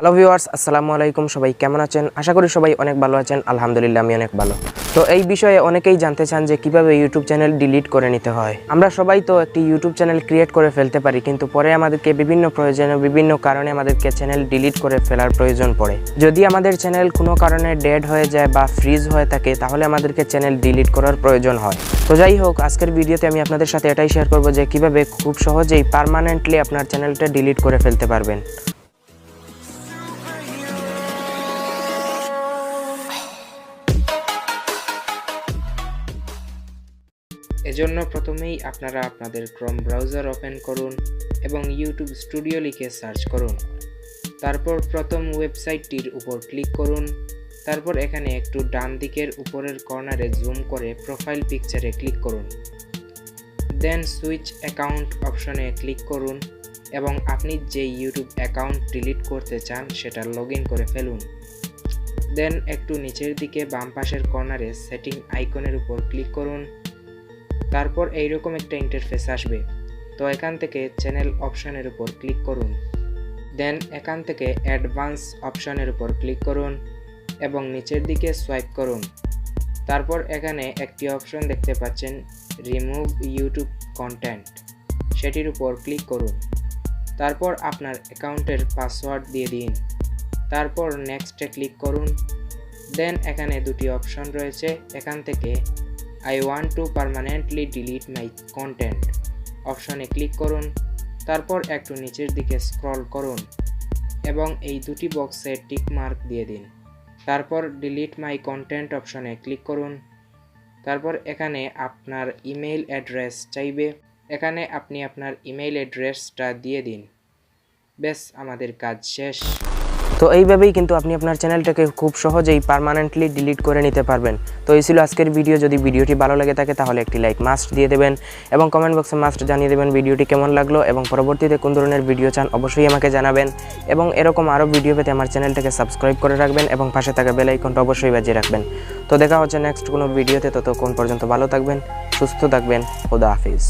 Hello viewers, আসসালামু আলাইকুম। সবাই কেমন আছেন? আশা করি সবাই অনেক ভালো আছেন। আলহামদুলিল্লাহ, আমি অনেক ভালো। তো এই বিষয়ে অনেকেই জানতে চান যে কিভাবে ইউটিউব চ্যানেল ডিলিট করে নিতে হয়। আমরা সবাই তো একটি ইউটিউব চ্যানেল ক্রিয়েট করে ফেলতে পারি, কিন্তু পরে আমাদেরকে বিভিন্ন প্রয়োজনে বিভিন্ন কারণে আমাদেরকে চ্যানেল ডিলিট করে ফেলার প্রয়োজন পড়ে। যদি আমাদের চ্যানেল কোনো কারণে ডেড হয়ে যায় বা ফ্রিজ হয়ে থাকে, তাহলে আমাদেরকে চ্যানেল ডিলিট করার প্রয়োজন হয়। তো যাই হোক, আজকের ভিডিওতে আমি আপনাদের সাথে এটাই শেয়ার করব যে কিভাবে খুব সহজেই পার্মানেন্টলি আপনার চ্যানেলটা ডিলিট করে ফেলতে পারবেন। এজন্য প্রথমেই আপনারা আপনাদের ক্রোম ব্রাউজার ওপেন করুন এবং ইউটিউব স্টুডিও লিখে সার্চ করুন। তারপর প্রথম ওয়েবসাইটটির উপর ক্লিক করুন। তারপর এখানে একটু ডান দিকের উপরের কর্নারে জুম করে প্রোফাইল পিকচারে ক্লিক করুন। দেন সুইচ অ্যাকাউন্ট অপশনে ক্লিক করুন এবং আপনি যে ইউটিউব অ্যাকাউন্ট ডিলিট করতে চান সেটা লগইন করে ফেলুন। দেন একটু নিচের দিকে বাম পাশের কর্নারে সেটিং আইকনের উপর ক্লিক করুন। তারপর এইরকম একটা ইন্টারফেস আসবে। তো এখান থেকে চ্যানেল অপশনের উপর ক্লিক করুন। দেন এখান থেকে অ্যাডভান্স অপশনের উপর ক্লিক করুন এবং নিচের দিকে সোয়াইপ করুন। তারপর এখানে একটি অপশন দেখতে পাচ্ছেন, রিমুভ ইউটিউব কন্টেন্ট, সেটির উপর ক্লিক করুন। তারপর আপনার অ্যাকাউন্টের পাসওয়ার্ড দিয়ে দিন। তারপর নেক্সটে ক্লিক করুন। দেন এখানে দুটি অপশন রয়েছে, এখান থেকে I want to permanently delete my content অপশনে ক্লিক করুন। তারপর একটু নিচের দিকে স্ক্রল করুন এবং এই দুটি বক্সে টিক মার্ক দিয়ে দিন। তারপর ডিলিট মাই কন্টেন্ট অপশনে ক্লিক করুন। তারপর এখানে আপনার ইমেইল অ্যাড্রেস চাইবে, এখানে আপনি আপনার ইমেইল অ্যাড্রেসটা দিয়ে দিন। ব্যাস, আমাদের কাজ শেষ। তো এইভাবেই কিন্তু আপনি আপনার চ্যানেলটাকে খুব সহজেই পার্মানেন্টলি ডিলিট করে নিতে পারবেন। তো এই ছিল আজকের ভিডিও। যদি ভিডিওটি ভালো লাগে থাকে তাহলে একটি লাইক মাস্ট দিয়ে দেবেন এবং কমেন্ট বক্সে মাস্ট জানিয়ে দেবেন ভিডিওটি কেমন লাগলো এবং পরবর্তীতে কোন ধরনের ভিডিও চান অবশ্যই আমাকে জানাবেন। এবং এরকম আরও ভিডিও পেতে আমার চ্যানেলটাকে সাবস্ক্রাইব করে রাখবেন এবং পাশে থাকা বেল আইকনটা অবশ্যই বাজিয়ে রাখবেন। তো দেখা হচ্ছে নেক্সট কোনো ভিডিওতে। ততক্ষণ পর্যন্ত ভালো থাকবেন, সুস্থ থাকবেন। খোদা হাফিজ।